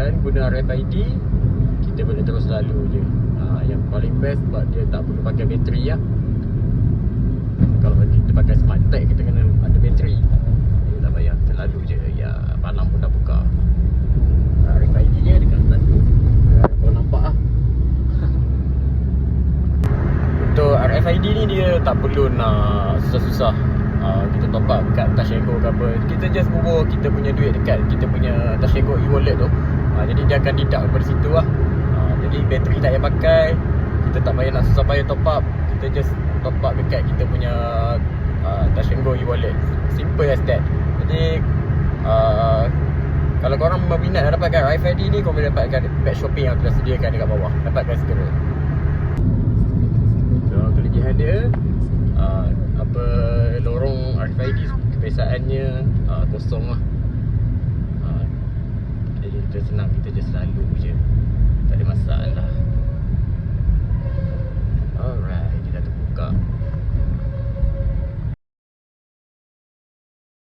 kebiasaan guna RFID, kita boleh terus lalu je. Yang paling best sebab dia tak perlu pakai bateri lah. Kalau kita pakai smart tag, kita kena ada bateri. Dia tak payah, kita lalu je. Ya, palang pun dah buka. RFID nya dekat atas tu. Kau nampak lah. Untuk RFID ni dia tak perlu nak susah-susah kita top up kat Tashengo ke apa. Kita just bubuh kita punya duit dekat kita punya Tashengo e-wallet tu. Jadi dia akan deduct daripada situ lah. Jadi bateri tak payah pakai, kita tak payah nak susah payah top up. Kita just top up dekat kita punya Tashengo e-wallet. Simple as that. Jadi kalau korang berminat nak dapatkan RFID ni, korang boleh dapatkan pet shopping yang telah sediakan dekat bawah. Dapatkan segera. So kelebihan dia apa, lorong RFID kebiasaannya kosong lah. Jadi kita senang, kita just lalu je.